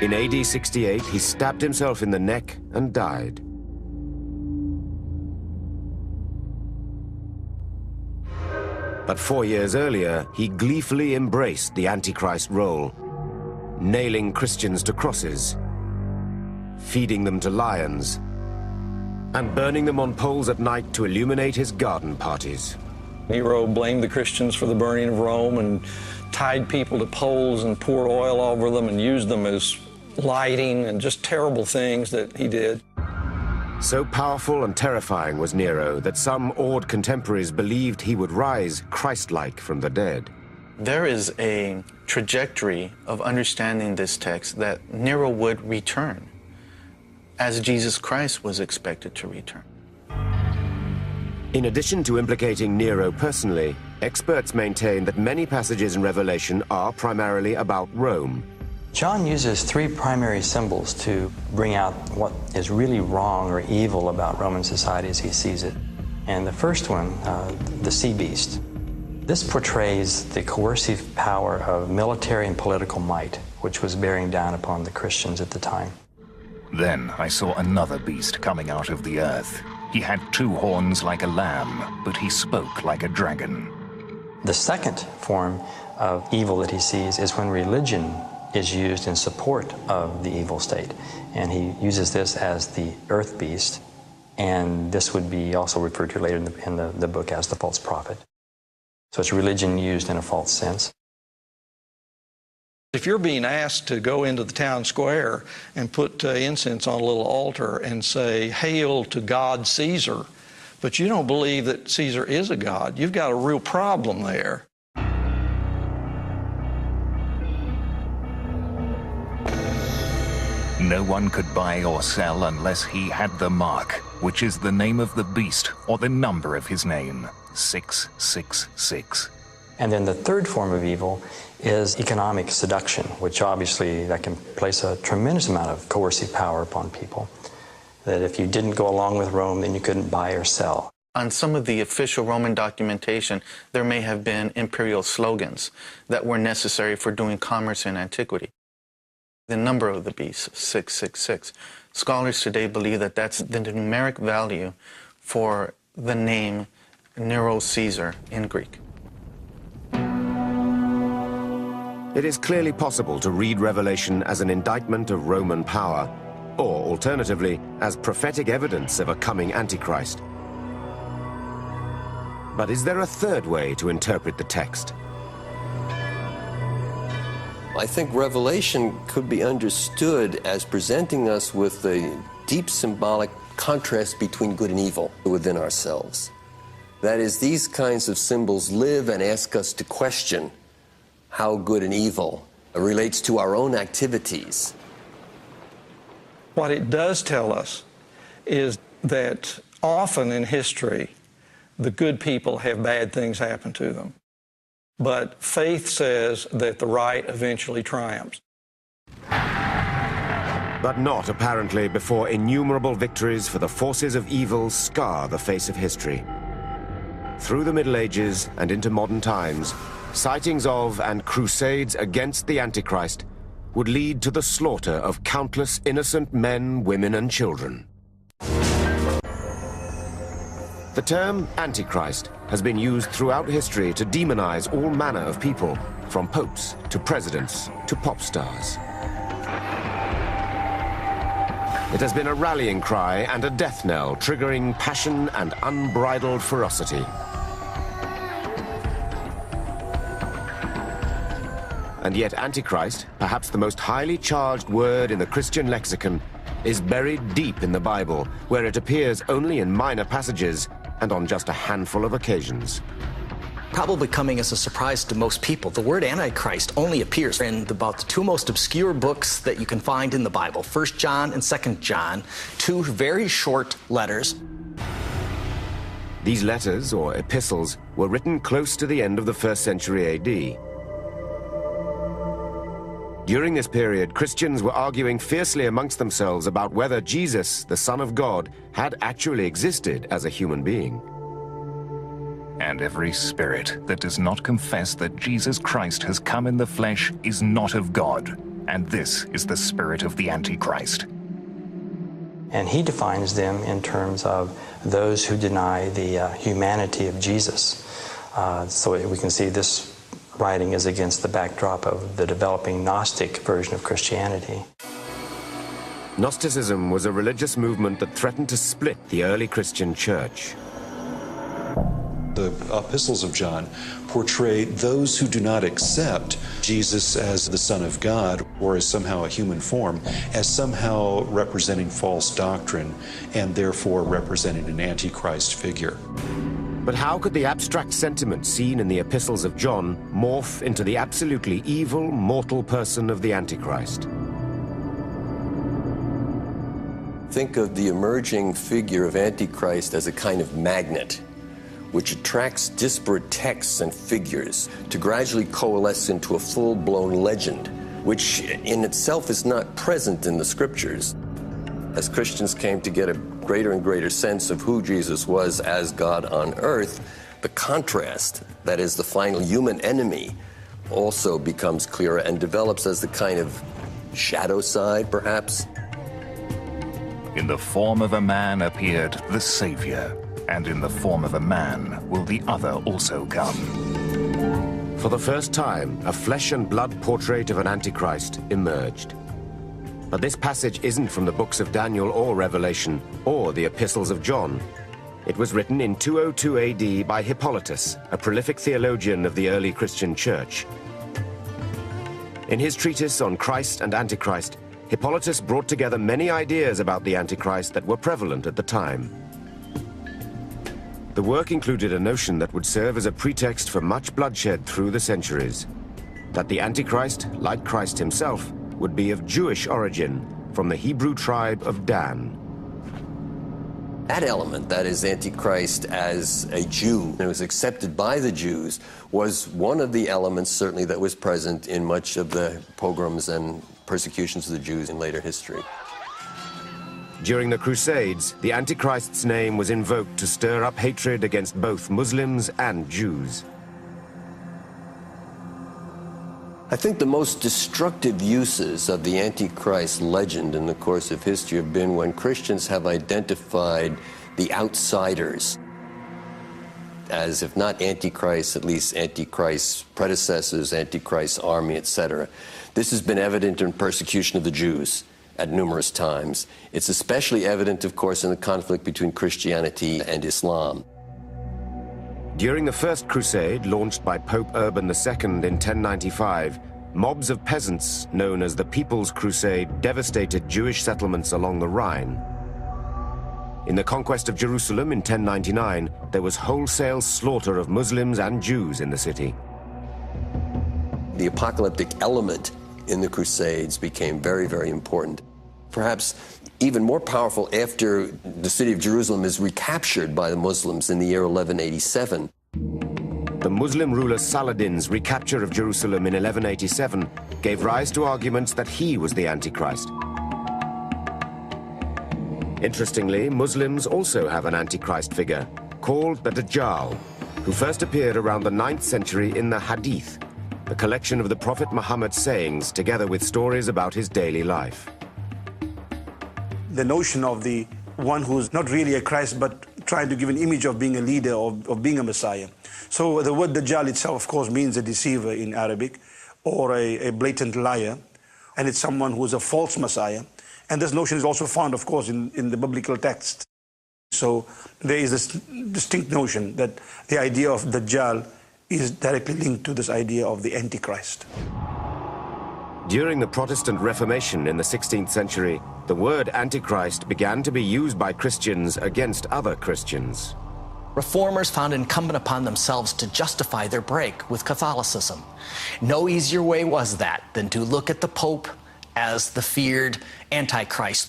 In AD 68, he stabbed himself in the neck and died. But 4 years earlier, he gleefully embraced the Antichrist role, nailing Christians to crosses, feeding them to lions, and burning them on poles at night to illuminate his garden parties. Nero blamed the Christians for the burning of Rome and tied people to poles and poured oil over them and used them as lighting, and just terrible things that he did. So powerful and terrifying was Nero that some awed contemporaries believed he would rise Christ-like from the dead. There is a trajectory of understanding this text that Nero would return, as Jesus Christ was expected to return. In addition to implicating Nero personally, experts maintain that many passages in Revelation are primarily about Rome. John uses three primary symbols to bring out what is really wrong or evil about Roman society as he sees it. And the first one, the sea beast. This portrays the coercive power of military and political might, which was bearing down upon the Christians at the time. Then I saw another beast coming out of the earth. He had 2 horns like a lamb, but he spoke like a dragon. The second form of evil that he sees is when religion is used in support of the evil state. And he uses this as the earth beast, and this would be also referred to later in the book as the false prophet. So it's religion used in a false sense. If you're being asked to go into the town square and put incense on a little altar and say, "Hail to God Caesar," but you don't believe that Caesar is a god, you've got a real problem there. No one could buy or sell unless he had the mark, which is the name of the beast or the number of his name, 666. And then the third form of evil is economic seduction, which obviously that can place a tremendous amount of coercive power upon people. That if you didn't go along with Rome, then you couldn't buy or sell. On some of the official Roman documentation, there may have been imperial slogans that were necessary for doing commerce in antiquity. The number of the beast, 666. Scholars today believe that that's the numeric value for the name Nero Caesar in Greek. It is clearly possible to read Revelation as an indictment of Roman power, or alternatively, as prophetic evidence of a coming Antichrist. But is there a third way to interpret the text? I think Revelation could be understood as presenting us with a deep symbolic contrast between good and evil within ourselves. That is, these kinds of symbols live and ask us to question how good and evil relates to our own activities. What it does tell us is that often in history, the good people have bad things happen to them. But faith says that the right eventually triumphs. But not, apparently, before innumerable victories for the forces of evil scar the face of history. Through the Middle Ages and into modern times, sightings of and crusades against the Antichrist would lead to the slaughter of countless innocent men, women, and children. The term Antichrist has been used throughout history to demonize all manner of people, from popes to presidents to pop stars. It has been a rallying cry and a death knell, triggering passion and unbridled ferocity. And yet Antichrist, perhaps the most highly charged word in the Christian lexicon, is buried deep in the Bible, where it appears only in minor passages and on just a handful of occasions. Probably coming as a surprise to most people, the word Antichrist only appears in about the 2 most obscure books that you can find in the Bible, 1 John and 2 John, 2 very short letters. These letters, or epistles, were written close to the end of the 1st century AD. During this period, Christians were arguing fiercely amongst themselves about whether Jesus, the Son of God, had actually existed as a human being. And every spirit that does not confess that Jesus Christ has come in the flesh is not of God, and this is the spirit of the Antichrist. And he defines them in terms of those who deny the humanity of Jesus. So we can see this writing is against the backdrop of the developing Gnostic version of Christianity. Gnosticism was a religious movement that threatened to split the early Christian church. The epistles of John portray those who do not accept Jesus as the Son of God or as somehow a human form, as somehow representing false doctrine and therefore representing an antichrist figure. But how could the abstract sentiment seen in the epistles of John morph into the absolutely evil, mortal person of the Antichrist? Think of the emerging figure of Antichrist as a kind of magnet, which attracts disparate texts and figures to gradually coalesce into a full-blown legend, which in itself is not present in the scriptures. As Christians came to get a greater and greater sense of who Jesus was as God on earth, the contrast, that is the final human enemy, also becomes clearer and develops as the kind of shadow side, perhaps. In the form of a man appeared the Savior, and in the form of a man will the other also come. For the first time, a flesh and blood portrait of an Antichrist emerged. But this passage isn't from the books of Daniel or Revelation or the epistles of John. It was written in 202 AD by Hippolytus, a prolific theologian of the early Christian church. In his treatise on Christ and Antichrist, Hippolytus brought together many ideas about the Antichrist that were prevalent at the time. The work included a notion that would serve as a pretext for much bloodshed through the centuries, that the Antichrist, like Christ himself, would be of Jewish origin, from the Hebrew tribe of Dan. That element, that is Antichrist as a Jew, and it was accepted by the Jews, was one of the elements certainly that was present in much of the pogroms and persecutions of the Jews in later history. During the Crusades, the Antichrist's name was invoked to stir up hatred against both Muslims and Jews. I think the most destructive uses of the Antichrist legend in the course of history have been when Christians have identified the outsiders as, if not Antichrist, at least Antichrist's predecessors, Antichrist's army, etc. This has been evident in persecution of the Jews at numerous times. It's especially evident, of course, in the conflict between Christianity and Islam. During the First Crusade, launched by Pope Urban II in 1095, mobs of peasants, known as the People's Crusade, devastated Jewish settlements along the Rhine. In the conquest of Jerusalem in 1099, there was wholesale slaughter of Muslims and Jews in the city. The apocalyptic element in the Crusades became very, very important. Perhaps even more powerful after the city of Jerusalem is recaptured by the Muslims in the year 1187. The Muslim ruler Saladin's recapture of Jerusalem in 1187 gave rise to arguments that he was the Antichrist. Interestingly, Muslims also have an Antichrist figure, called the Dajjal, who first appeared around the 9th century in the Hadith, the collection of the Prophet Muhammad's sayings together with stories about his daily life. The notion of the one who's not really a Christ, but trying to give an image of being a leader, of being a Messiah. So the word Dajjal itself, of course, means a deceiver in Arabic, or a blatant liar, and it's someone who's a false Messiah. And this notion is also found, of course, in the biblical text. So there is this distinct notion that the idea of Dajjal is directly linked to this idea of the Antichrist. During the Protestant Reformation in the 16th century, the word Antichrist began to be used by Christians against other Christians. Reformers found incumbent upon themselves to justify their break with Catholicism. No easier way was that than to look at the Pope as the feared Antichrist.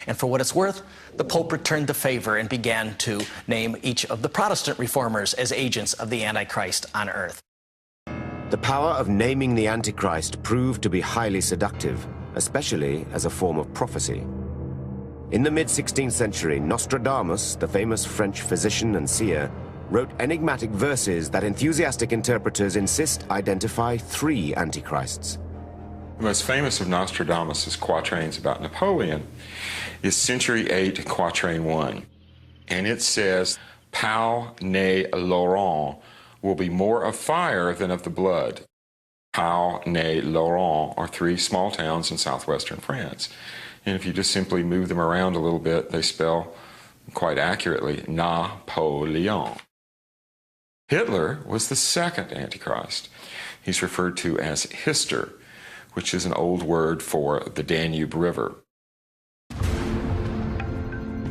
And for what it's worth, the Pope returned the favor and began to name each of the Protestant reformers as agents of the Antichrist on earth. The power of naming the Antichrist proved to be highly seductive, especially as a form of prophecy. In the mid-16th century, Nostradamus, the famous French physician and seer, wrote enigmatic verses that enthusiastic interpreters insist identify 3 Antichrists. The most famous of Nostradamus' quatrains about Napoleon is Century 8, Quatrain 1. And it says, Pau ne Laurent will be more of fire than of the blood. Pau ne Laurent are 3 small towns in southwestern France. And if you just simply move them around a little bit, they spell quite accurately Napoleon. Hitler was the second Antichrist. He's referred to as Hister, which is an old word for the Danube River.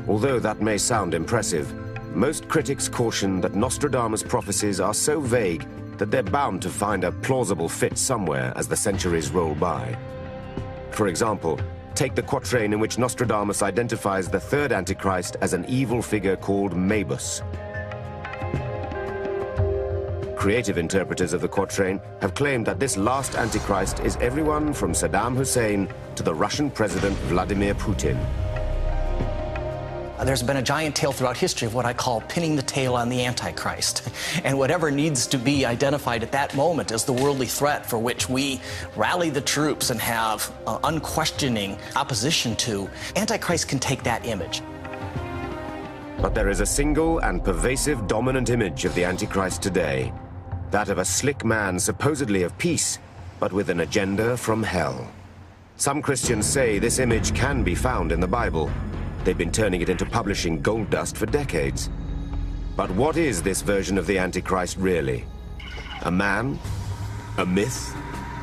Although that may sound impressive, most critics caution that Nostradamus' prophecies are so vague that they're bound to find a plausible fit somewhere as the centuries roll by. For example, take the quatrain in which Nostradamus identifies the third Antichrist as an evil figure called Mabus. Creative interpreters of the quatrain have claimed that this last Antichrist is everyone from Saddam Hussein to the Russian President Vladimir Putin. There's been a giant tale throughout history of what I call pinning the tail on the Antichrist. And whatever needs to be identified at that moment as the worldly threat for which we rally the troops and have unquestioning opposition to, Antichrist can take that image. But there is a single and pervasive dominant image of the Antichrist today. That of a slick man supposedly of peace, but with an agenda from hell. Some Christians say this image can be found in the Bible. They've been turning it into publishing gold dust for decades. But what is this version of the Antichrist really? A man? A myth?